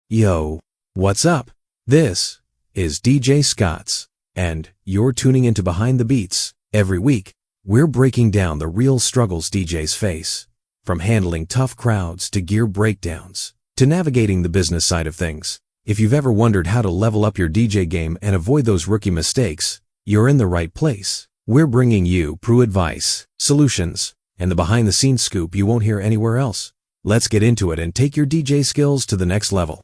Yo, what's up? This is DJ SCOTS, and you're tuning into Behind the Beats. Every week, we're breaking down the real struggles DJs face, from handling tough crowds to gear breakdowns, to navigating the business side of things. If you've ever wondered how to level up your DJ game and avoid those rookie mistakes, you're in the right place. We're bringing you pro advice, solutions, and the behind-the-scenes scoop you won't hear anywhere else. Let's get into it and take your DJ skills to the next level.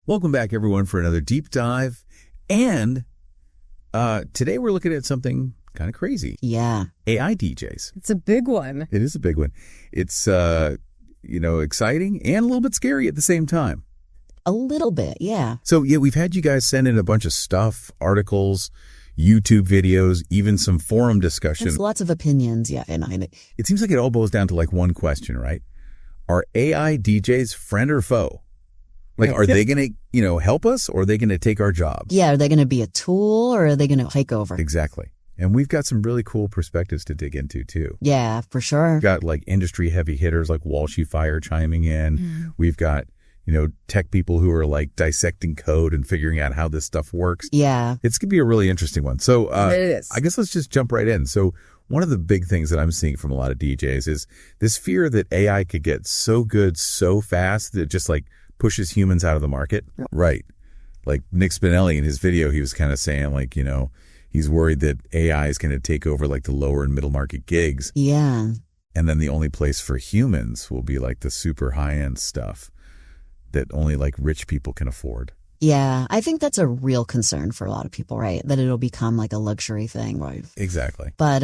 Welcome back, everyone, for another deep dive. And today we're looking at something kind of crazy. Yeah. AI DJs. It's a big one. It is a big one. It's, exciting and a little bit scary at the same time. A little bit, yeah. So, yeah, we've had you guys send in a bunch of stuff, articles, YouTube videos, even some forum discussion. There's lots of opinions, yeah. And it seems like it all boils down to like one question, right? Are AI DJs friend or foe? Like, are they going to, help us, or are they going to take our jobs? Yeah, are they going to be a tool, or are they going to take over? Exactly. And we've got some really cool perspectives to dig into, too. Yeah, for sure. We've got, like, industry heavy hitters like Walshy Fire chiming in. Mm. We've got, tech people who are, like, dissecting code and figuring out how this stuff works. Yeah. It's going to be a really interesting one. So it is. I guess let's just jump right in. So one of the big things that I'm seeing from a lot of DJs is this fear that AI could get so good so fast that it just, like, pushes humans out of the market. Yep. Right. Like Nick Spinelli in his video, he was kind of saying, like, he's worried that AI is going to take over like the lower and middle market gigs. Yeah. And then the only place for humans will be like the super high end stuff that only like rich people can afford. Yeah. I think that's a real concern for a lot of people, right? That it'll become like a luxury thing, right? Exactly. But,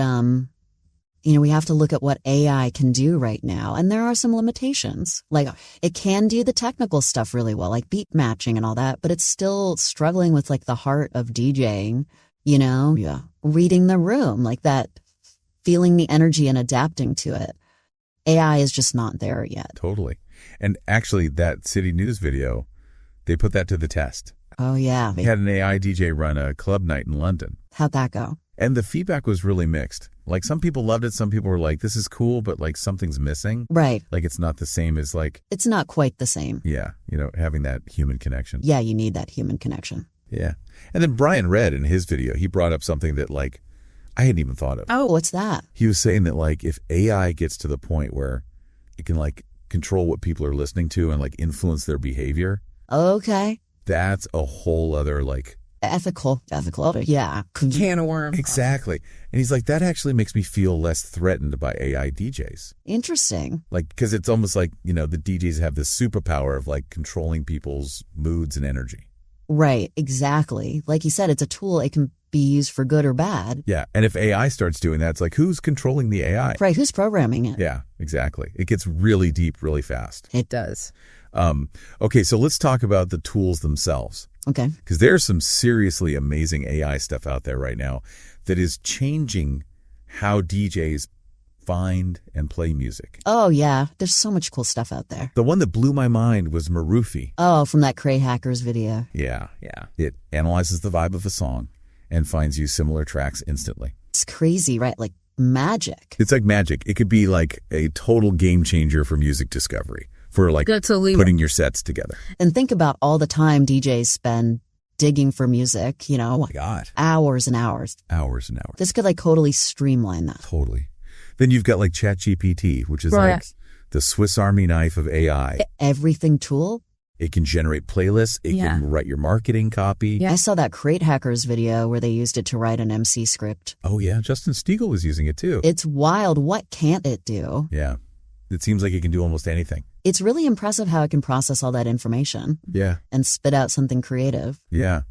we have to look at what AI can do right now. And there are some limitations. Like, it can do the technical stuff really well, like beat matching and all that, but it's still struggling with like the heart of DJing, Yeah. Reading the room, like that, feeling the energy and adapting to it. AI is just not there yet. Totally. And actually, that City News video, they put that to the test. Oh, yeah. They had an AI DJ run a club night in London. How'd that go? And the feedback was really mixed. Like, some people loved it. Some people were like, this is cool, but like something's missing. Right. Like, it's not the same as like... It's not quite the same. Yeah. Having that human connection. Yeah, you need that human connection. Yeah. And then Brian Red in his video, he brought up something that like I hadn't even thought of. Oh, what's that? He was saying that like if AI gets to the point where it can like control what people are listening to and like influence their behavior. Okay. That's a whole other like... Ethical, yeah. Can of worms. Exactly. And he's like, that actually makes me feel less threatened by AI DJs. Interesting. Like, because it's almost like, the DJs have this superpower of like controlling people's moods and energy. Right, exactly. Like you said, it's a tool. It can be used for good or bad. Yeah. And if AI starts doing that, it's like, who's controlling the AI? Right. Who's programming it? Yeah, exactly. It gets really deep, really fast. It does. Okay, so let's talk about the tools themselves. Okay. Because there's some seriously amazing AI stuff out there right now that is changing how DJs find and play music. Oh, yeah. There's so much cool stuff out there. The one that blew my mind was Marufi. Oh, from that Cray Hackers video. Yeah. It analyzes the vibe of a song and finds you similar tracks instantly. It's crazy, right? Like magic. It's like magic. It could be like a total game changer for music discovery. For like putting your sets together. And think about all the time DJs spend digging for music, Oh my God. Hours and hours. Hours and hours. This could like totally streamline that. Totally. Then you've got like ChatGPT, which is like the Swiss Army knife of AI. Everything tool. It can generate playlists. It can write your marketing copy. Yeah. I saw that Crate Hackers video where they used it to write an MC script. Oh yeah. Justin Stiegel was using it too. It's wild. What can't it do? Yeah. It seems like it can do almost anything. It's really impressive how it can process all that information. Yeah. And spit out something creative. Yeah.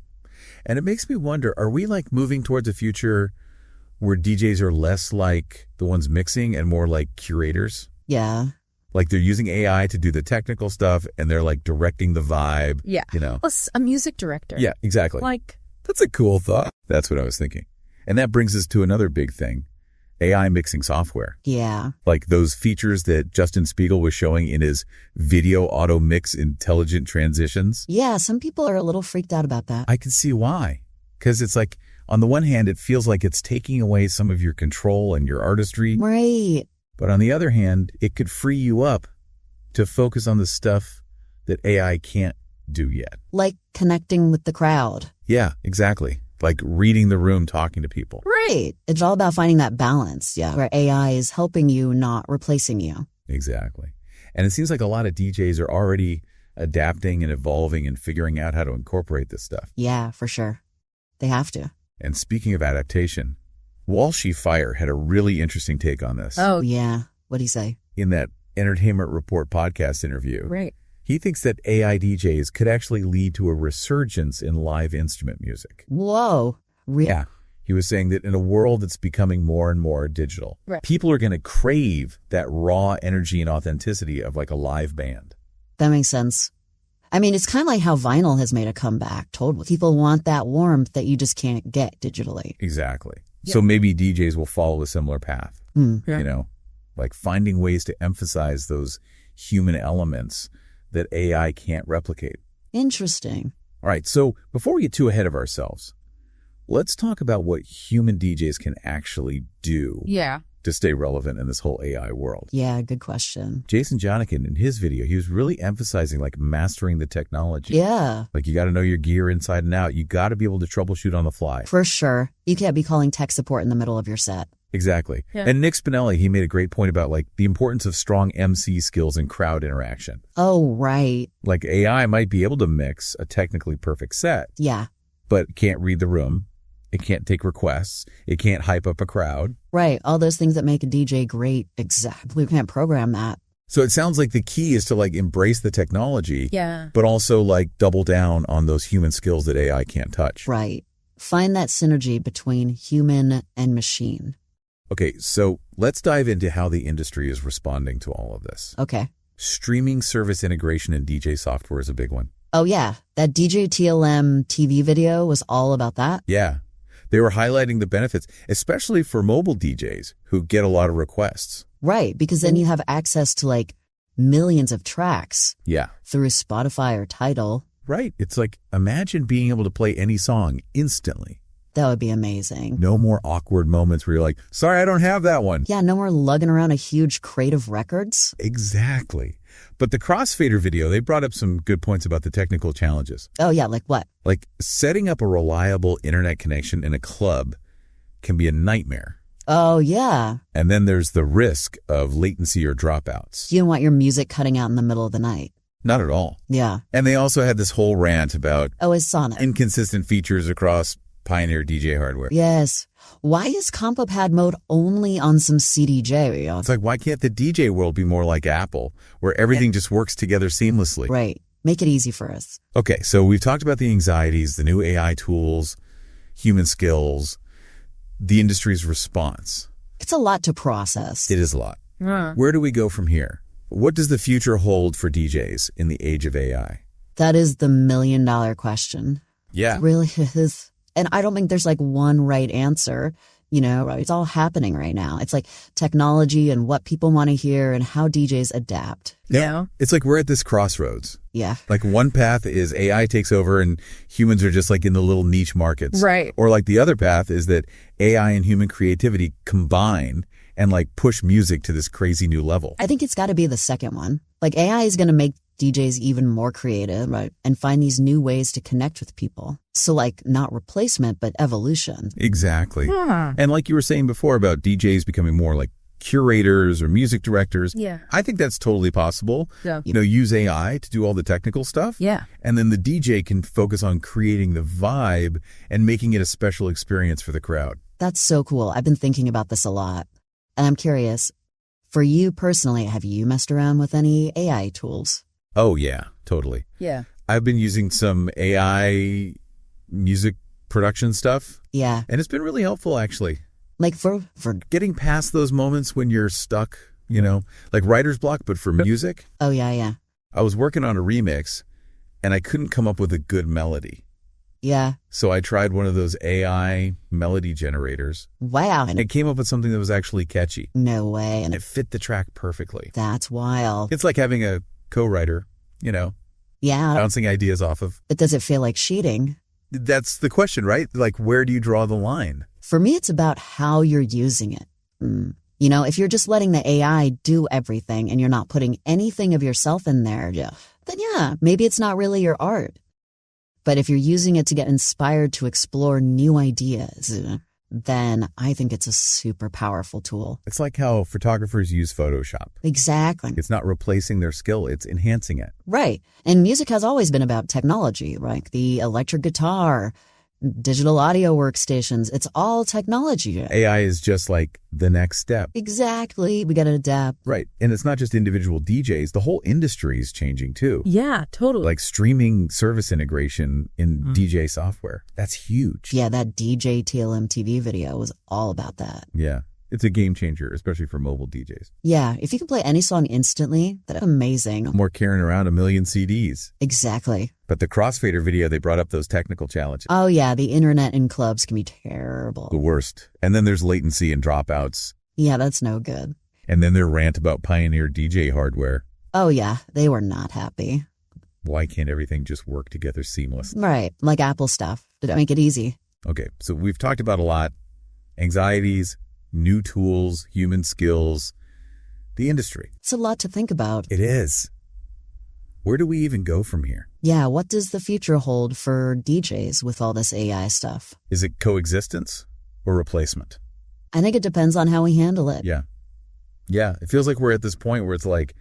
And it makes me wonder, are we like moving towards a future where DJs are less like the ones mixing and more like curators? Yeah. Like they're using AI to do the technical stuff and they're like directing the vibe. Yeah. Plus a music director. Yeah, exactly. Like, that's a cool thought. That's what I was thinking. And that brings us to another big thing. AI mixing software. Yeah. Like those features that Justin Spiegel was showing in his video auto mix intelligent transitions. Yeah, some people are a little freaked out about that. I can see why. Because it's like, on the one hand, it feels like it's taking away some of your control and your artistry. Right. But on the other hand, it could free you up to focus on the stuff that AI can't do yet. Like connecting with the crowd. Yeah, exactly. Like reading the room, talking to people. Right. It's all about finding that balance, where AI is helping you, not replacing you. Exactly. And it seems like a lot of DJs are already adapting and evolving and figuring out how to incorporate this stuff. Yeah, for sure. They have to. And speaking of adaptation, Walshy Fire had a really interesting take on this. Oh, Yeah. What'd he say? In that Entertainment Report podcast interview, right. he thinks that AI DJs could actually lead to a resurgence in live instrument music. Whoa. Yeah. He was saying that in a world that's becoming more and more digital, Right. people are going to crave that raw energy and authenticity of like a live band. That makes sense. I mean, it's kind of like how vinyl has made a comeback. Totally. People want that warmth that you just can't get digitally. Exactly. Yeah. So maybe DJs will follow a similar path, Yeah. you know, like finding ways to emphasize those human elements that AI can't replicate. Interesting. All right. So before we get too ahead of ourselves, let's talk about what human DJs can actually do Yeah. to stay relevant in this whole AI world. Yeah, good question. Jason Jonikin, in his video, he was really emphasizing like mastering the technology. Yeah, Like you got to know your gear inside and out. You got to be able to troubleshoot on the fly. for sure. You can't be calling tech support in the middle of your set. Exactly. Yeah. And Nick Spinelli, he made a great point about like the importance of strong MC skills and crowd interaction. Oh, right. Like AI might be able to mix a technically perfect set, Yeah, but can't read the room. It can't take requests. It can't hype up a crowd. right. All those things that make a DJ great. Exactly. We can't program that. So it sounds like the key is to like embrace the technology, Yeah. but also like double down on those human skills that AI can't touch. Right. Find that synergy between human and machine. Okay, so let's dive into how the industry is responding to all of this. Okay. Streaming service integration in DJ software is a big one. Oh, yeah. That DJ TLM TV video was all about that. Yeah. They were highlighting the benefits, especially for mobile DJs who get a lot of requests. Right. Because then you have access to like millions of tracks Yeah. through Spotify or Tidal. Right. It's like, imagine being able to play any song instantly. That would be amazing. No more awkward moments where you're like, sorry, I don't have that one. Yeah, no more lugging around a huge crate of records. Exactly. But the Crossfader video, they brought up some good points about the technical challenges. Oh, yeah, like what? Like setting up a reliable internet connection in a club can be a nightmare. Oh, yeah. And then there's the risk of latency or dropouts. You don't want your music cutting out in the middle of the night. Not at all. Yeah. And they also had this whole rant about Oh, it's Sonic. inconsistent features across Pioneer DJ hardware. Yes. Why is compo pad mode only on some CDJ? It's like, why can't the DJ world be more like Apple, where everything just works together seamlessly? Right. Make it easy for us. Okay, so we've talked about the anxieties, the new AI tools, human skills, the industry's response. It's a lot to process. It is a lot. Uh, Where do we go from here? What does the future hold for DJs in the age of AI? That is the million-dollar question. Yeah. It really is. And I don't think there's like one right answer. You know, it's all happening right now. It's like technology and what people want to hear and how DJs adapt. yeah. It's like we're at this crossroads. Yeah. Like one path is AI takes over and humans are just like in the little niche markets. Right. Or like the other path is that AI and human creativity combine and like push music to this crazy new level. I think it's got to be the second one. Like AI is going to make DJs even more creative, right? And find these new ways to connect with people. So like not replacement, but evolution. Exactly. Huh. And like you were saying before about DJs becoming more like curators or music directors. Yeah. I think that's totally possible. Yeah. You know, use AI to do all the technical stuff. Yeah. And then the DJ can focus on creating the vibe and making it a special experience for the crowd. That's so cool. I've been thinking about this a lot. And I'm curious, for you personally, have you messed around with any AI tools? Oh, yeah, totally. Yeah. I've been using some AI music production stuff, Yeah. and it's been really helpful, actually. Like for Getting past those moments when you're stuck, you know, like writer's block, but for music. oh, yeah. I was working on a remix, and I couldn't come up with a good melody. Yeah. So I tried one of those AI melody generators, Wow. and it came up with something that was actually catchy, No way. and And it fit the track perfectly. that's wild. It's like having a co-writer, you know, Yeah. bouncing ideas off of. But does it feel like cheating? That's the question, right? Like, where do you draw the line? For me, it's about how you're using it. You know, if you're just letting the AI do everything and you're not putting anything of yourself in there, yeah, then yeah, maybe it's not really your art. But if you're using it to get inspired to explore new ideas, then I think it's a super powerful tool. It's like how photographers use Photoshop. Exactly. It's not replacing their skill, it's enhancing it. Right. And music has always been about technology, like the electric guitar, digital audio workstations. It's all technology. AI is just like the next step. Exactly. We got to adapt. Right. And it's not just individual DJs. The whole industry is changing too. Yeah, totally. Like streaming service integration in DJ software. That's huge. Yeah, that DJ TLM TV video was all about that. Yeah. It's a game changer, especially for mobile DJs. Yeah, if you can play any song instantly, that's amazing. More carrying around 1 million CDs. Exactly. But the Crossfader video, they brought up those technical challenges. Oh yeah, the internet in clubs can be terrible. The worst. And then there's latency and dropouts. Yeah, that's no good. And then their rant about Pioneer DJ hardware. Oh yeah, they were not happy. Why can't everything just work together seamlessly? Right, like Apple stuff. Did it make it easy? Okay, so we've talked about a lot. Anxieties, new tools, human skills, the industry. It's a lot to think about. It is. Where do we even go from here? Yeah, what does the future hold for DJs with all this AI stuff? Is it coexistence or replacement? I think it depends on how we handle it. Yeah. Yeah, it feels like we're at this point where it's like,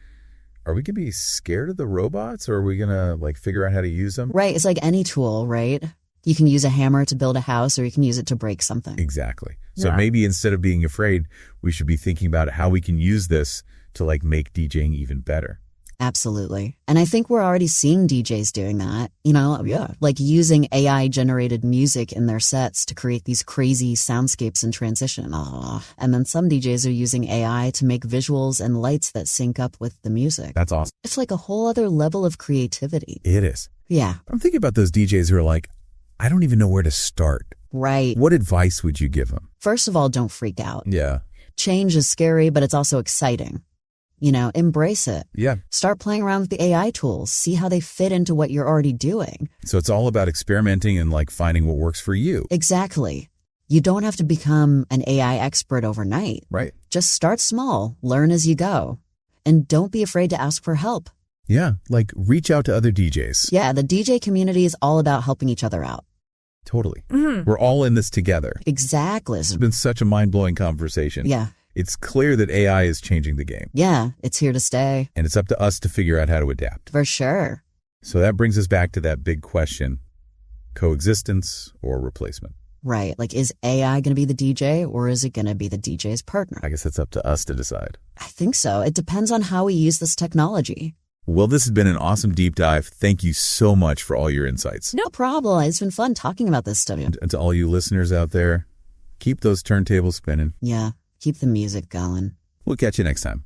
are we going to be scared of the robots or are we going to like figure out how to use them? Right, it's like any tool, right? You can use a hammer to build a house or you can use it to break something. Exactly. So Yeah. maybe instead of being afraid, we should be thinking about how we can use this to like make DJing even better. Absolutely. And I think we're already seeing DJs doing that, like using AI generated music in their sets to create these crazy soundscapes in transition. And then some DJs are using AI to make visuals and lights that sync up with the music. That's awesome. It's like a whole other level of creativity. It is. Yeah, I'm thinking about those DJs who are like, I don't even know where to start. right. What advice would you give them? First of all, don't freak out. Yeah. Change is scary, but it's also exciting. Embrace it. Yeah. Start playing around with the AI tools. See how they fit into what you're already doing. So it's all about experimenting and like finding what works for you. Exactly. You don't have to become an AI expert overnight. Right. Just start small, learn as you go, and don't be afraid to ask for help. Yeah. Like reach out to other DJs. Yeah, the DJ community is all about helping each other out. Totally. We're all in this together. Exactly. It's been such a mind-blowing conversation. Yeah. It's clear that AI is changing the game. Yeah, it's here to stay. And it's up to us to figure out how to adapt. For sure. So that brings us back to that big question, coexistence or replacement? Right. Like, is AI going to be the DJ or is it going to be the DJ's partner? I guess it's up to us to decide. I think so. It depends on how we use this technology. Well, this has been an awesome deep dive. Thank you so much for all your insights. No problem. It's been fun talking about this stuff. And to all you listeners out there, keep those turntables spinning. Yeah. Keep the music going. We'll catch you next time.